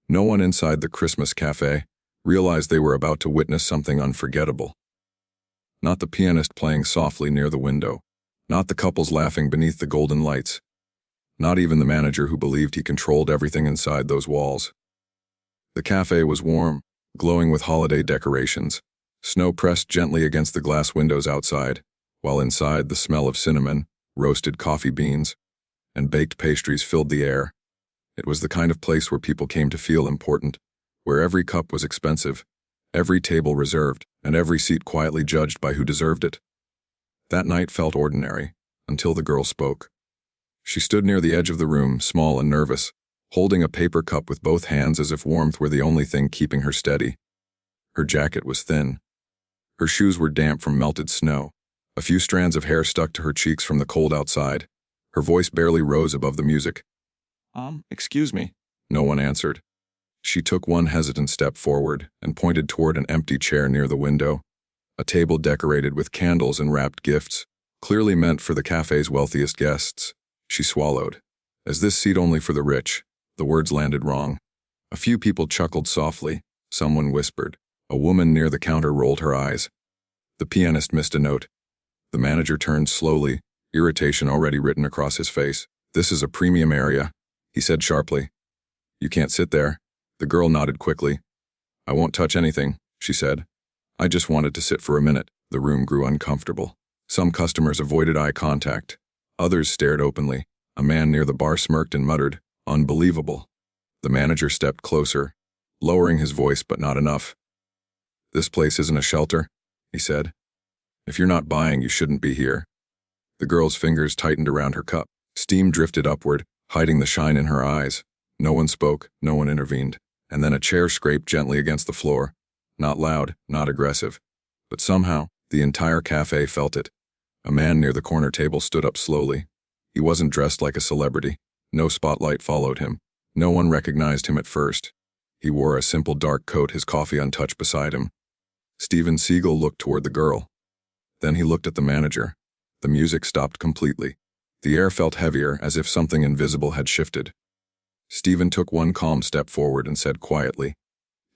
No one inside the Christmas Café realized they were about to witness something unforgettable. Not the pianist playing softly near the window. Not the couples laughing beneath the golden lights. Not even the manager who believed he controlled everything inside those walls. The cafe was warm, glowing with holiday decorations. Snow pressed gently against the glass windows outside, while inside the smell of cinnamon, roasted coffee beans, and baked pastries filled the air. It was the kind of place where people came to feel important, where every cup was expensive, every table reserved, and every seat quietly judged by who deserved it. That night felt ordinary, until the girl spoke. She stood near the edge of the room, small and nervous, holding a paper cup with both hands as if warmth were the only thing keeping her steady. Her jacket was thin. Her shoes were damp from melted snow. A few strands of hair stuck to her cheeks from the cold outside. Her voice barely rose above the music. Excuse me. No one answered. She took one hesitant step forward and pointed toward an empty chair near the window. A table decorated with candles and wrapped gifts, clearly meant for the cafe's wealthiest guests. She swallowed. "Is this seat only for the rich?" The words landed wrong. A few people chuckled softly. Someone whispered. A woman near the counter rolled her eyes. The pianist missed a note. The manager turned slowly, irritation already written across his face. "This is a premium area," he said sharply. "You can't sit there." The girl nodded quickly. "I won't touch anything," she said. "I just wanted to sit for a minute." The room grew uncomfortable. Some customers avoided eye contact. Others stared openly. A man near the bar smirked and muttered, "Unbelievable." The manager stepped closer, lowering his voice but not enough. "This place isn't a shelter," he said. "If you're not buying, you shouldn't be here." The girl's fingers tightened around her cup. Steam drifted upward, hiding the shine in her eyes. No one spoke, no one intervened. And then a chair scraped gently against the floor. Not loud, not aggressive. But somehow, the entire cafe felt it. A man near the corner table stood up slowly. He wasn't dressed like a celebrity. No spotlight followed him. No one recognized him at first. He wore a simple dark coat, his coffee untouched beside him. Steven Seagal looked toward the girl. Then he looked at the manager. The music stopped completely. The air felt heavier, as if something invisible had shifted. Steven took one calm step forward and said quietly,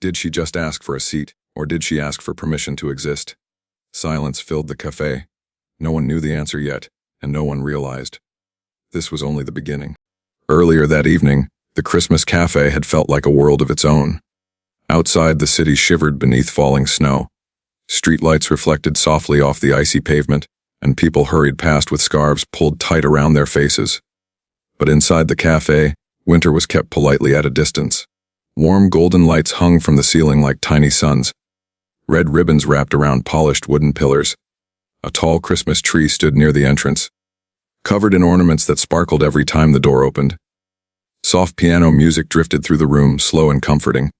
"Did she just ask for a seat, or did she ask for permission to exist?" Silence filled the cafe. No one knew the answer yet, and no one realized. This was only the beginning. Earlier that evening, the Christmas Café had felt like a world of its own. Outside, the city shivered beneath falling snow. Streetlights reflected softly off the icy pavement, and people hurried past with scarves pulled tight around their faces. But inside the cafe, winter was kept politely at a distance. Warm golden lights hung from the ceiling like tiny suns. Red ribbons wrapped around polished wooden pillars. A tall Christmas tree stood near the entrance, covered in ornaments that sparkled every time the door opened. Soft piano music drifted through the room, slow and comforting.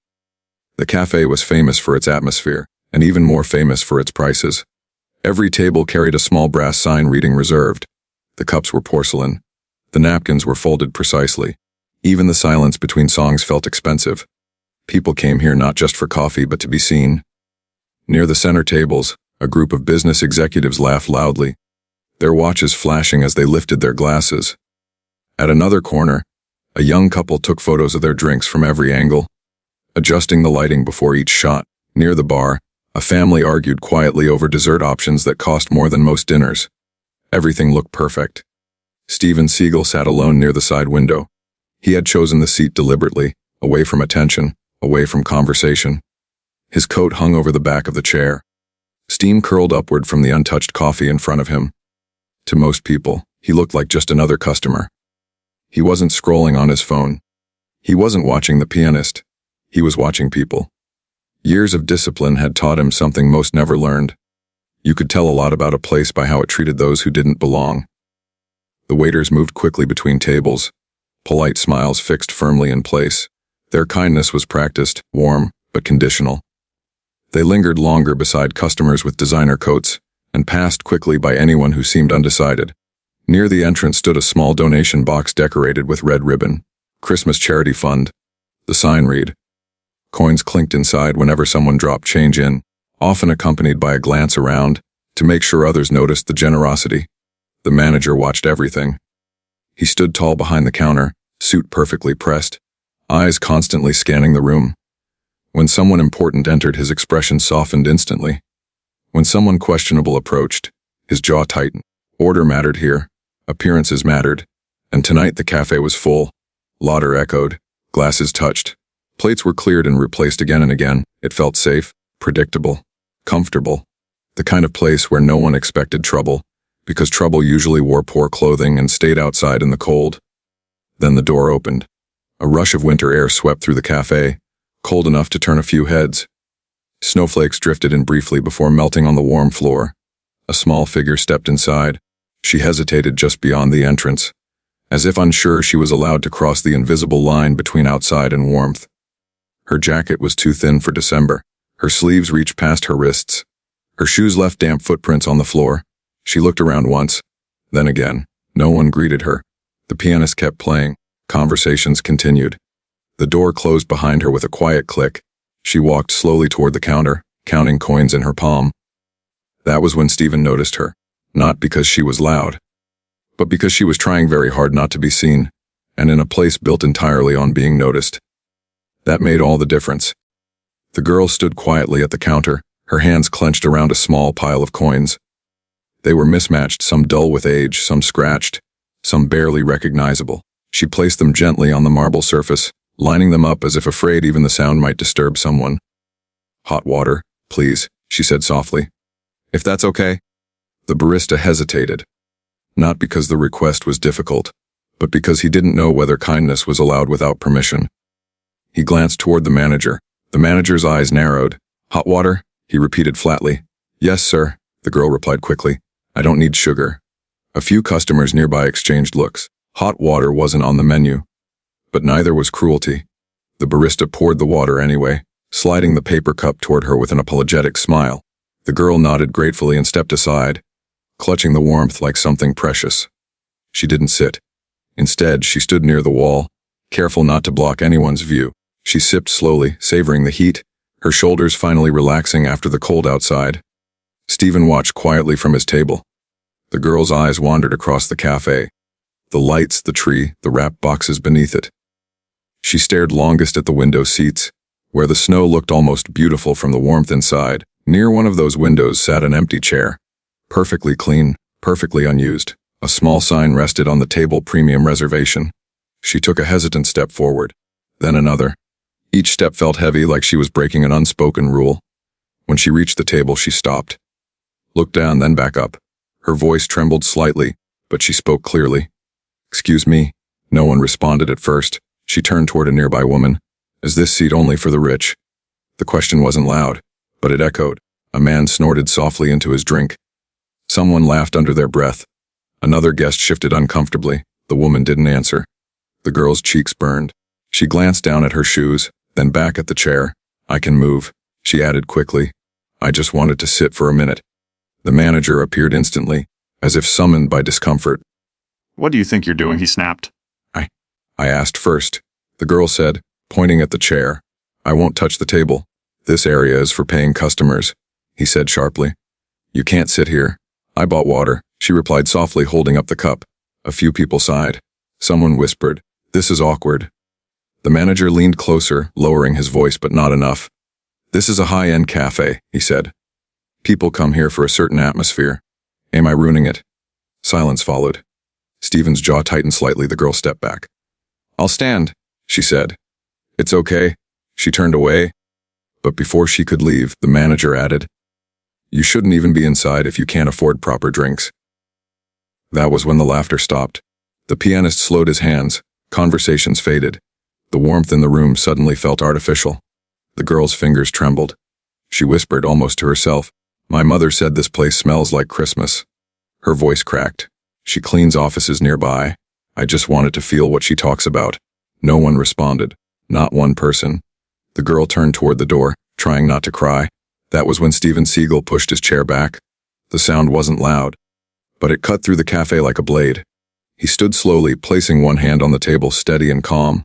The cafe was famous for its atmosphere, and even more famous for its prices. Every table carried a small brass sign reading "Reserved." The cups were porcelain. The napkins were folded precisely. Even the silence between songs felt expensive. People came here not just for coffee, but to be seen. Near the center tables, a group of business executives laughed loudly, their watches flashing as they lifted their glasses. At another corner, a young couple took photos of their drinks from every angle, adjusting the lighting before each shot. Near the bar, a family argued quietly over dessert options that cost more than most dinners. Everything looked perfect. Steven Seagal sat alone near the side window. He had chosen the seat deliberately, away from attention, away from conversation. His coat hung over the back of the chair. Steam curled upward from the untouched coffee in front of him. To most people, he looked like just another customer. He wasn't scrolling on his phone. He wasn't watching the pianist. He was watching people. Years of discipline had taught him something most never learned. You could tell a lot about a place by how it treated those who didn't belong. The waiters moved quickly between tables, polite smiles fixed firmly in place. Their kindness was practiced, warm, but conditional. They lingered longer beside customers with designer coats, and passed quickly by anyone who seemed undecided. Near the entrance stood a small donation box decorated with red ribbon, "Christmas Charity Fund." The sign read. Coins clinked inside whenever someone dropped change in, often accompanied by a glance around, to make sure others noticed the generosity. The manager watched everything. He stood tall behind the counter, suit perfectly pressed, eyes constantly scanning the room. When someone important entered, his expression softened instantly. When someone questionable approached, his jaw tightened. Order mattered here. Appearances mattered. And tonight the cafe was full. Laughter echoed. Glasses touched. Plates were cleared and replaced again and again. It felt safe, predictable, comfortable. The kind of place where no one expected trouble, because trouble usually wore poor clothing and stayed outside in the cold. Then the door opened. A rush of winter air swept through the cafe, cold enough to turn a few heads. Snowflakes drifted in briefly before melting on the warm floor. A small figure stepped inside. She hesitated just beyond the entrance, as if unsure she was allowed to cross the invisible line between outside and warmth. Her jacket was too thin for December. Her sleeves reached past her wrists. Her shoes left damp footprints on the floor. She looked around once, then again. No one greeted her. The pianist kept playing. Conversations continued. The door closed behind her with a quiet click. She walked slowly toward the counter, counting coins in her palm. That was when Steven noticed her, not because she was loud, but because she was trying very hard not to be seen, and in a place built entirely on being noticed. That made all the difference. The girl stood quietly at the counter, her hands clenched around a small pile of coins. They were mismatched, some dull with age, some scratched, some barely recognizable. She placed them gently on the marble surface, lining them up as if afraid even the sound might disturb someone. "Hot water, please," she said softly. "If that's okay." The barista hesitated, not because the request was difficult, but because he didn't know whether kindness was allowed without permission. He glanced toward the manager. The manager's eyes narrowed. "Hot water?" he repeated flatly. "Yes, sir," the girl replied quickly. "I don't need sugar." A few customers nearby exchanged looks. Hot water wasn't on the menu, but neither was cruelty. The barista poured the water anyway, sliding the paper cup toward her with an apologetic smile. The girl nodded gratefully and stepped aside, clutching the warmth like something precious. She didn't sit. Instead, she stood near the wall, careful not to block anyone's view. She sipped slowly, savoring the heat, her shoulders finally relaxing after the cold outside. Steven watched quietly from his table. The girl's eyes wandered across the cafe. The lights, the tree, the wrapped boxes beneath it. She stared longest at the window seats, where the snow looked almost beautiful from the warmth inside. Near one of those windows sat an empty chair. Perfectly clean, perfectly unused. A small sign rested on the table, "Premium Reservation." She took a hesitant step forward, then another. Each step felt heavy, like she was breaking an unspoken rule. When she reached the table, she stopped. Looked down, then back up. Her voice trembled slightly, but she spoke clearly. "Excuse me." No one responded at first. She turned toward a nearby woman. "Is this seat only for the rich?" The question wasn't loud, but it echoed. A man snorted softly into his drink. Someone laughed under their breath. Another guest shifted uncomfortably. The woman didn't answer. The girl's cheeks burned. She glanced down at her shoes, then back at the chair. "I can move," she added quickly. "I just wanted to sit for a minute." The manager appeared instantly, as if summoned by discomfort. What do you think you're doing? He snapped. I asked first. The girl said, pointing at the chair. "I won't touch the table. This area is for paying customers," he said sharply. "You can't sit here." "I bought water," she replied softly, holding up the cup. A few people sighed. Someone whispered, "This is awkward." The manager leaned closer, lowering his voice but not enough. "This is a high-end cafe," he said. "People come here for a certain atmosphere. Am I ruining it?" Silence followed. Steven's jaw tightened slightly. The girl stepped back. "I'll stand," she said. "It's okay." She turned away. But before she could leave, the manager added, "You shouldn't even be inside if you can't afford proper drinks." That was when the laughter stopped. The pianist slowed his hands. Conversations faded. The warmth in the room suddenly felt artificial. The girl's fingers trembled. She whispered almost to herself, "My mother said this place smells like Christmas." Her voice cracked. "She cleans offices nearby. I just wanted to feel what she talks about." No one responded. Not one person. The girl turned toward the door, trying not to cry. That was when Steven Seagal pushed his chair back. The sound wasn't loud, but it cut through the cafe like a blade. He stood slowly, placing one hand on the table, steady and calm.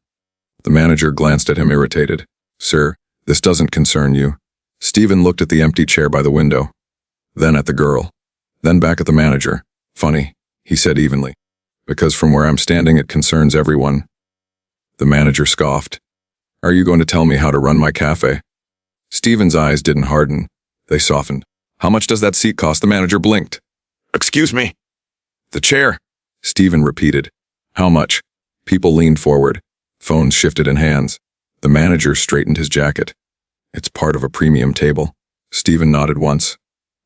The manager glanced at him, irritated. "Sir, this doesn't concern you." Steven looked at the empty chair by the window, then at the girl, then back at the manager. "Funny," he said evenly. "Because from where I'm standing it concerns everyone." The manager scoffed. Are you going to tell me how to run my cafe? Steven's eyes didn't harden. They softened. How much does that seat cost? The manager blinked. Excuse me? The chair, Steven repeated. How much? People leaned forward. Phones shifted in hands. The manager straightened his jacket. It's part of a premium table. Steven nodded once.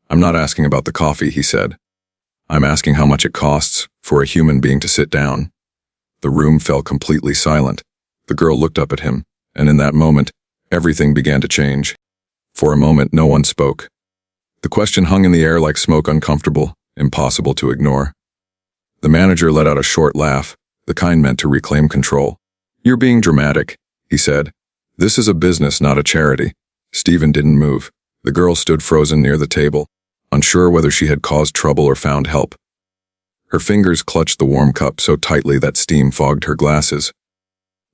I'm not asking about the coffee, he said. I'm asking how much it costs for a human being to sit down. The room fell completely silent. The girl looked up at him, and in that moment, everything began to change. For a moment, no one spoke. The question hung in the air like smoke, uncomfortable, impossible to ignore. The manager let out a short laugh, the kind meant to reclaim control. You're being dramatic, he said. This is a business, not a charity. Steven didn't move. The girl stood frozen near the table, unsure whether she had caused trouble or found help. Her fingers clutched the warm cup so tightly that steam fogged her glasses.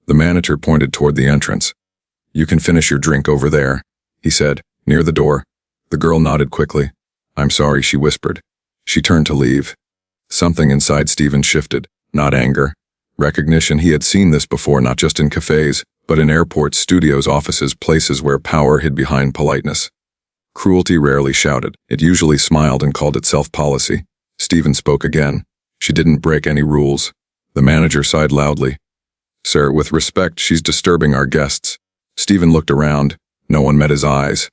The manager pointed toward the entrance. You can finish your drink over there, he said, near the door. The girl nodded quickly. I'm sorry, she whispered. She turned to leave. Something inside Steven shifted, not anger. Recognition. He had seen this before, not just in cafes, but in airports, studios, offices, places where power hid behind politeness. Cruelty rarely shouted. It usually smiled and called itself policy. Steven spoke again. She didn't break any rules. The manager sighed loudly. Sir, with respect, she's disturbing our guests. Steven looked around. No one met his eyes.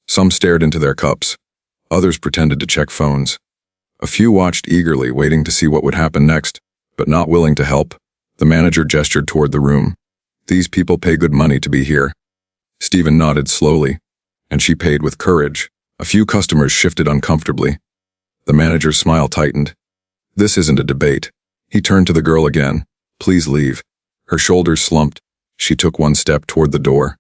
Some stared into their cups. Others pretended to check phones. A few watched eagerly, waiting to see what would happen next, but not willing to help. The manager gestured toward the room. These people pay good money to be here. Steven nodded slowly, and she paid with courage. A few customers shifted uncomfortably. The manager's smile tightened. This isn't a debate. He turned to the girl again. Please leave. Her shoulders slumped. She took one step toward the door.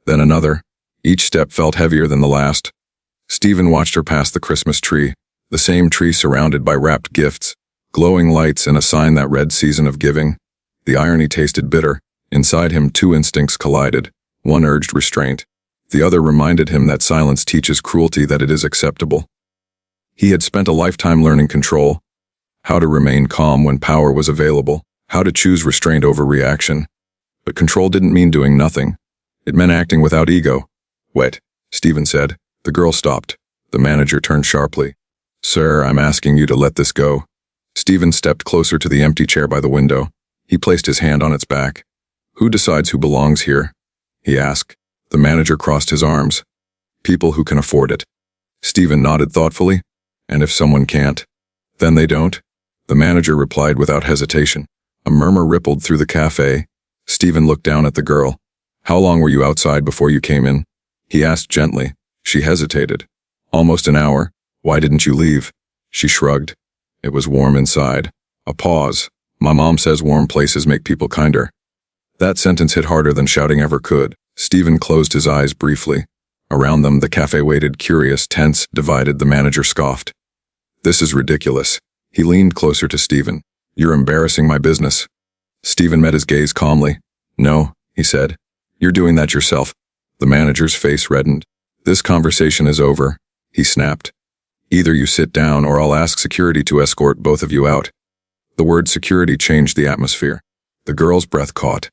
Then another. Each step felt heavier than the last. Steven watched her past the Christmas tree, the same tree surrounded by wrapped gifts, glowing lights and a sign that read Season of Giving. The irony tasted bitter. Inside him, two instincts collided. One urged restraint. The other reminded him that silence teaches cruelty, that it is acceptable. He had spent a lifetime learning control, how to remain calm when power was available, how to choose restraint over reaction. But control didn't mean doing nothing. It meant acting without ego. Wait, Steven said. The girl stopped. The manager turned sharply. Sir, I'm asking you to let this go. Steven stepped closer to the empty chair by the window. He placed his hand on its back. Who decides who belongs here? He asked. The manager crossed his arms. People who can afford it. Steven nodded thoughtfully. And if someone can't, then they don't? The manager replied without hesitation. A murmur rippled through the cafe. Steven looked down at the girl. How long were you outside before you came in? He asked gently. She hesitated. Almost an hour. Why didn't you leave? She shrugged. It was warm inside. A pause. My mom says warm places make people kinder. That sentence hit harder than shouting ever could. Steven closed his eyes briefly. Around them, the cafe waited, curious, tense, divided. The manager scoffed. This is ridiculous. He leaned closer to Steven. You're embarrassing my business. Steven met his gaze calmly. No, he said. You're doing that yourself. The manager's face reddened. This conversation is over, he snapped. Either you sit down or I'll ask security to escort both of you out. The word security changed the atmosphere. The girl's breath caught.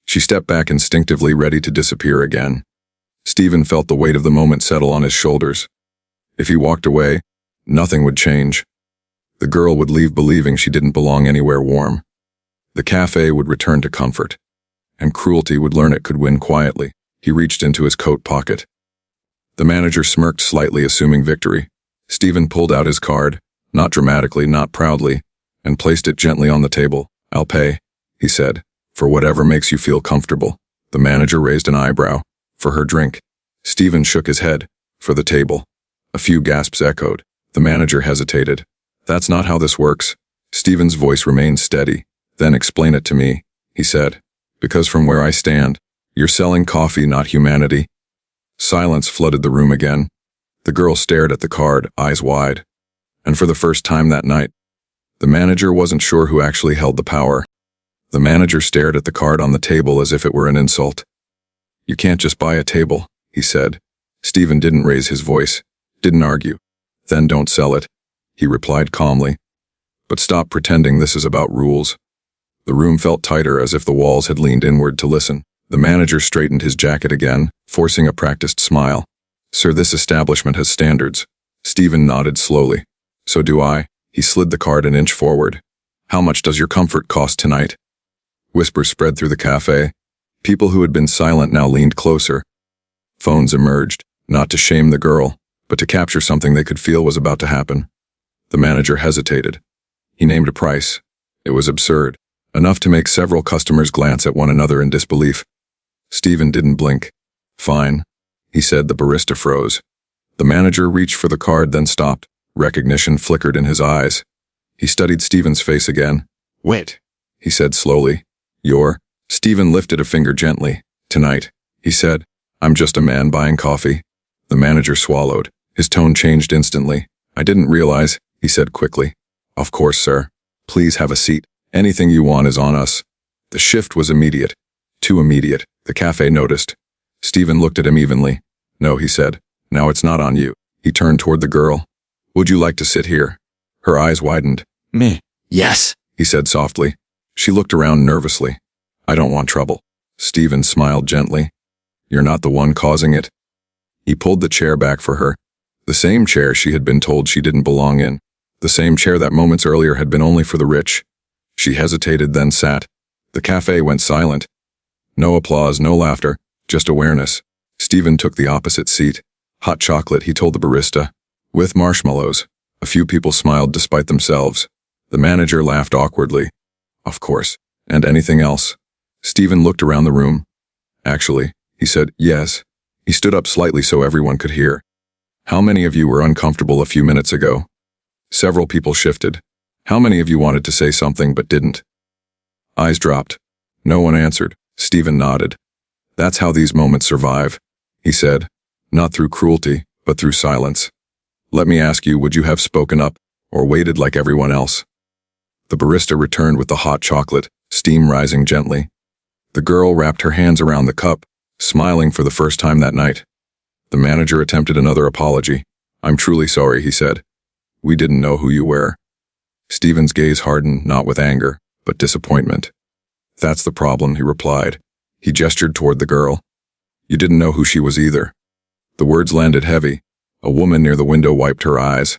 She stepped back instinctively, ready to disappear again. Steven felt the weight of the moment settle on his shoulders. If he walked away, nothing would change. The girl would leave believing she didn't belong anywhere warm. The cafe would return to comfort. And cruelty would learn it could win quietly. He reached into his coat pocket. The manager smirked slightly, assuming victory. Steven pulled out his card, not dramatically, not proudly, and placed it gently on the table. I'll pay, he said, for whatever makes you feel comfortable. The manager raised an eyebrow. For her drink. Steven shook his head. For the table. A few gasps echoed. The manager hesitated. That's not how this works. Steven's voice remained steady. Then explain it to me, he said. Because from where I stand, you're selling coffee, not humanity. Silence flooded the room again. The girl stared at the card, eyes wide. And for the first time that night, the manager wasn't sure who actually held the power. The manager stared at the card on the table as if it were an insult. You can't just buy a table, he said. Steven didn't raise his voice, didn't argue. Then don't sell it, he replied calmly. But stop pretending this is about rules. The room felt tighter, as if the walls had leaned inward to listen. The manager straightened his jacket again, forcing a practiced smile. Sir, this establishment has standards. Steven nodded slowly. So do I. He slid the card an inch forward. How much does your comfort cost tonight? Whispers spread through the cafe. People who had been silent now leaned closer. Phones emerged, not to shame the girl, but to capture something they could feel was about to happen. The manager hesitated. He named a price. It was absurd, enough to make several customers glance at one another in disbelief. Steven didn't blink. Fine, he said. The barista froze. The manager reached for the card, then stopped. Recognition flickered in his eyes. He studied Steven's face again. Wait, he said slowly. You're? Steven lifted a finger gently. Tonight, he said. I'm just a man buying coffee. The manager swallowed. His tone changed instantly. I didn't realize, he said quickly. Of course, sir. Please have a seat. Anything you want is on us. The shift was immediate. Too immediate, the cafe noticed. Steven looked at him evenly. No, he said. Now it's not on you. He turned toward the girl. Would you like to sit here? Her eyes widened. Me? Yes, he said softly. She looked around nervously. I don't want trouble. Steven smiled gently. You're not the one causing it. He pulled the chair back for her. The same chair she had been told she didn't belong in. The same chair that moments earlier had been only for the rich. She hesitated, then sat. The cafe went silent. No applause, no laughter, just awareness. Steven took the opposite seat. Hot chocolate, he told the barista. With marshmallows. A few people smiled despite themselves. The manager laughed awkwardly. Of course. And anything else? Steven looked around the room. Actually, he said, yes. He stood up slightly so everyone could hear. How many of you were uncomfortable a few minutes ago? Several people shifted. How many of you wanted to say something but didn't? Eyes dropped. No one answered. Steven nodded. That's how these moments survive, he said. Not through cruelty, but through silence. Let me ask you, would you have spoken up, or waited like everyone else? The barista returned with the hot chocolate, steam rising gently. The girl wrapped her hands around the cup, smiling for the first time that night. The manager attempted another apology. I'm truly sorry, he said. We didn't know who you were. Steven's gaze hardened, not with anger, but disappointment. That's the problem, he replied. He gestured toward the girl. You didn't know who she was either. The words landed heavy. A woman near the window wiped her eyes.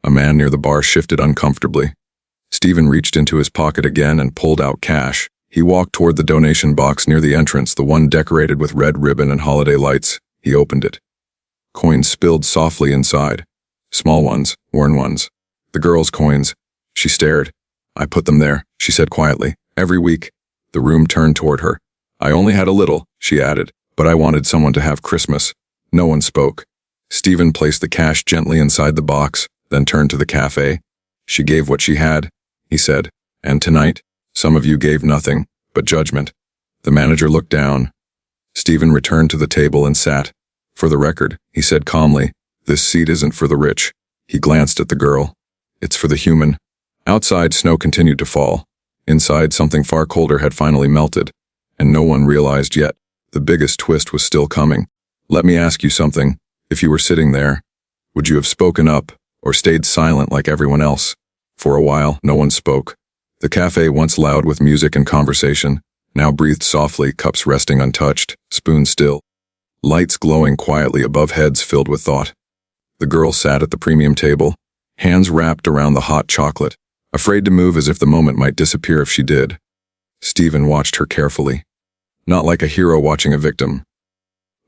A man near the bar shifted uncomfortably. Steven reached into his pocket again and pulled out cash. He walked toward the donation box near the entrance, the one decorated with red ribbon and holiday lights. He opened it. Coins spilled softly inside. Small ones, worn ones. The girl's coins. She stared. I put them there, she said quietly. Every week. The room turned toward her. I only had a little, she added, but I wanted someone to have Christmas. No one spoke. Steven placed the cash gently inside the box, then turned to the cafe. She gave what she had, he said. And tonight, some of you gave nothing, but judgment. The manager looked down. Steven returned to the table and sat. For the record, he said calmly, this seat isn't for the rich. He glanced at the girl. It's for the human. Outside, snow continued to fall. Inside, something far colder had finally melted, and no one realized yet. The biggest twist was still coming. Let me ask you something. If you were sitting there, would you have spoken up, or stayed silent like everyone else? For a while, no one spoke. The cafe, once loud with music and conversation, now breathed softly, cups resting untouched, spoons still. Lights glowing quietly above heads filled with thought. The girl sat at the premium table, hands wrapped around the hot chocolate, afraid to move as if the moment might disappear if she did. Steven watched her carefully. Not like a hero watching a victim,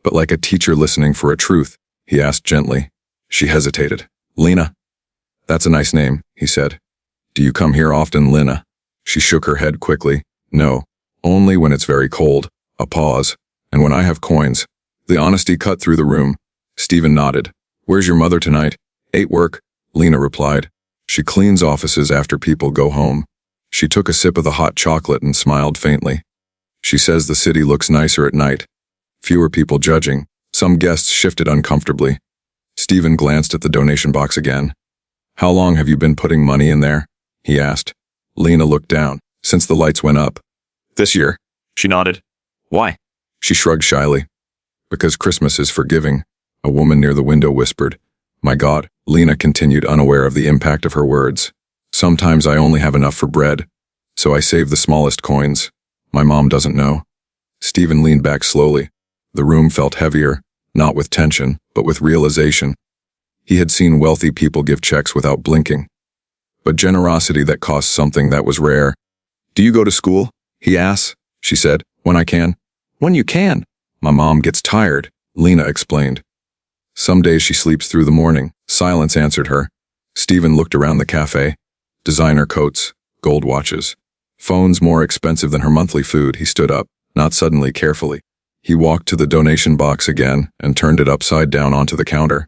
but like a teacher listening for a truth. He asked gently. She hesitated. Lena? That's a nice name, he said. Do you come here often, Lena? She shook her head quickly. No, only when it's very cold. A pause. And when I have coins. The honesty cut through the room. Steven nodded. Where's your mother tonight? Ate work, Lena replied. She cleans offices after people go home. She took a sip of the hot chocolate and smiled faintly. She says the city looks nicer at night. Fewer people judging. Some guests shifted uncomfortably. Steven glanced at the donation box again. How long have you been putting money in there? He asked. Lena looked down. Since the lights went up. This year. She nodded. Why? She shrugged shyly. Because Christmas is forgiving, a woman near the window whispered. My God, Lena continued, unaware of the impact of her words. Sometimes I only have enough for bread, so I save the smallest coins. My mom doesn't know. Steven leaned back slowly. The room felt heavier, not with tension, but with realization. He had seen wealthy people give checks without blinking. But generosity that cost something that was rare. "Do you go to school?" he asked. She said, "When I can." "When you can." "My mom gets tired," Lena explained. "Some days she sleeps through the morning." Silence answered her. Steven looked around the cafe. Designer coats, gold watches, phones more expensive than her monthly food. He stood up, not suddenly, carefully. He walked to the donation box again and turned it upside down onto the counter.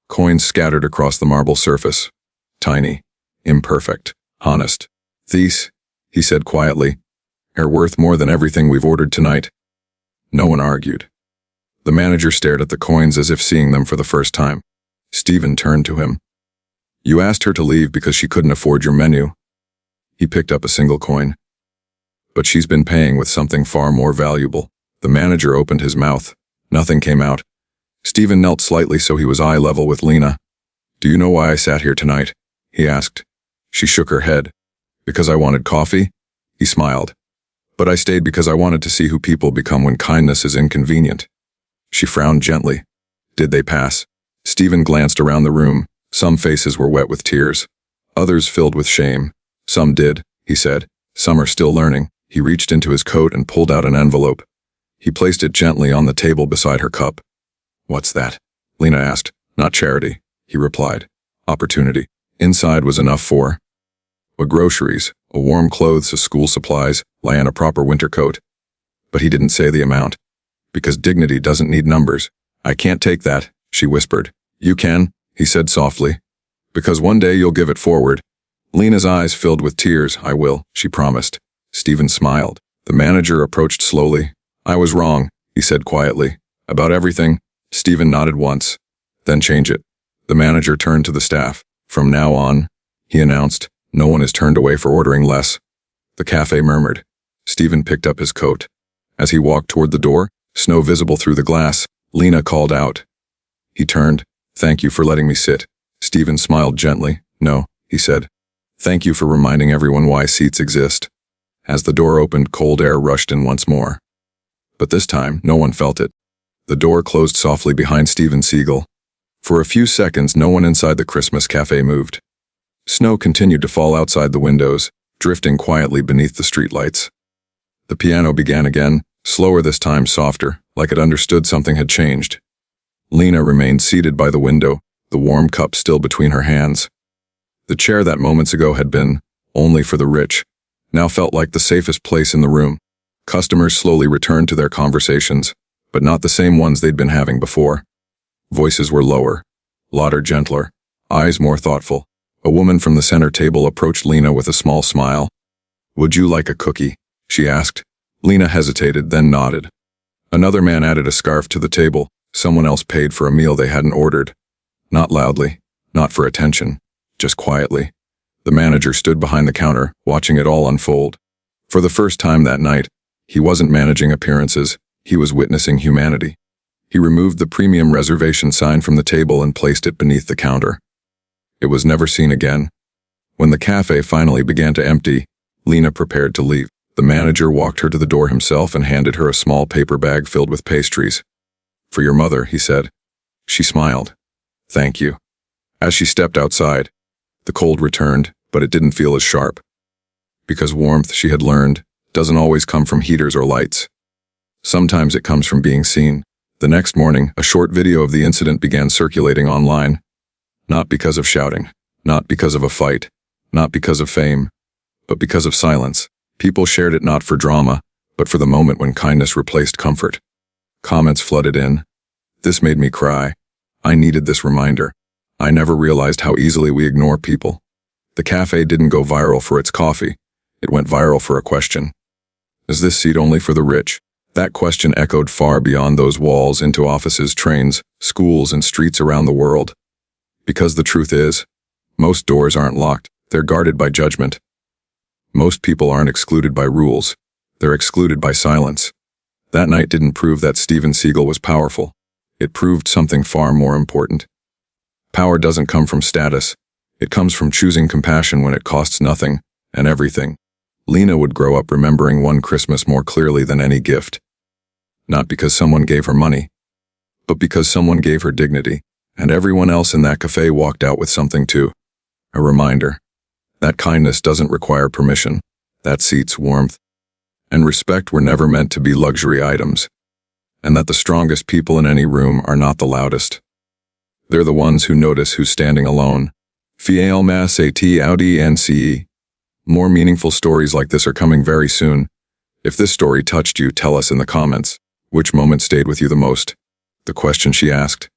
Coins scattered across the marble surface. Tiny, imperfect, honest. "These," he said quietly, "are worth more than everything we've ordered tonight." No one argued. The manager stared at the coins as if seeing them for the first time. Steven turned to him. "You asked her to leave because she couldn't afford your menu." He picked up a single coin. "But she's been paying with something far more valuable." The manager opened his mouth. Nothing came out. Steven knelt slightly so he was eye level with Lena. "Do you know why I sat here tonight?" he asked. She shook her head. "Because I wanted coffee?" He smiled. "But I stayed because I wanted to see who people become when kindness is inconvenient." She frowned gently. "Did they pass?" Steven glanced around the room. Some faces were wet with tears. Others filled with shame. "Some did," he said. "Some are still learning." He reached into his coat and pulled out an envelope. He placed it gently on the table beside her cup. "What's that?" Lena asked. "Not charity," he replied. "Opportunity." Inside was enough for a groceries, a warm clothes, a school supplies, and a proper winter coat. But he didn't say the amount. "Because dignity doesn't need numbers." "I can't take that," she whispered. "You can," he said softly. "Because one day you'll give it forward." Lena's eyes filled with tears. "I will," she promised. Steven smiled. The manager approached slowly. "I was wrong," he said quietly. "About everything." Steven nodded once. "Then change it." The manager turned to the staff. "From now on," he announced, "no one is turned away for ordering less." The cafe murmured. Steven picked up his coat. As he walked toward the door, snow visible through the glass, Lena called out. He turned. "Thank you for letting me sit." Steven smiled gently. "No," he said. "Thank you for reminding everyone why seats exist." As the door opened, cold air rushed in once more. But this time, no one felt it. The door closed softly behind Steven Seagal. For a few seconds, no one inside the Christmas Café moved. Snow continued to fall outside the windows, drifting quietly beneath the streetlights. The piano began again, slower this time, softer, like it understood something had changed. Lena remained seated by the window, the warm cup still between her hands. The chair that moments ago had been only for the rich, now felt like the safest place in the room. Customers slowly returned to their conversations, but not the same ones they'd been having before. Voices were lower, louder, gentler, eyes more thoughtful. A woman from the center table approached Lena with a small smile. "Would you like a cookie?" she asked. Lena hesitated, then nodded. Another man added a scarf to the table. Someone else paid for a meal they hadn't ordered. Not loudly, not for attention, just quietly. The manager stood behind the counter, watching it all unfold. For the first time that night, he wasn't managing appearances, he was witnessing humanity. He removed the premium reservation sign from the table and placed it beneath the counter. It was never seen again. When the cafe finally began to empty, Lena prepared to leave. The manager walked her to the door himself and handed her a small paper bag filled with pastries. "For your mother," he said. She smiled. "Thank you." As she stepped outside, the cold returned, but it didn't feel as sharp. Because warmth, she had learned, doesn't always come from heaters or lights. Sometimes it comes from being seen. The next morning, a short video of the incident began circulating online. Not because of shouting, not because of a fight, not because of fame, but because of silence. People shared it not for drama, but for the moment when kindness replaced comfort. Comments flooded in. "This made me cry. I needed this reminder. I never realized how easily we ignore people." The cafe didn't go viral for its coffee. It went viral for a question. Is this seat only for the rich? That question echoed far beyond those walls into offices, trains, schools, and streets around the world. Because the truth is, most doors aren't locked, they're guarded by judgment. Most people aren't excluded by rules, they're excluded by silence. That night didn't prove that Steven Seagal was powerful. It proved something far more important. Power doesn't come from status. It comes from choosing compassion when it costs nothing and everything. Lena would grow up remembering one Christmas more clearly than any gift. not because someone gave her money, but because someone gave her dignity, and everyone else in that cafe walked out with something too. A reminder that kindness doesn't require permission, that seat's warmth, and respect were never meant to be luxury items, and that the strongest people in any room are not the loudest. They're the ones who notice who's standing alone. Fiel mas at audi nce. More meaningful stories like this are coming very soon. If this story touched you, tell us in the comments. Which moment stayed with you the most? The question she asked,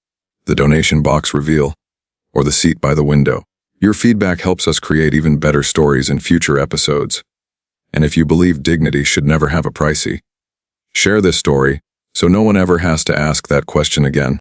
the donation box reveal, or the seat by the window? Your feedback helps us create even better stories in future episodes. And if you believe dignity should never have a pricey, share this story so no one ever has to ask that question again.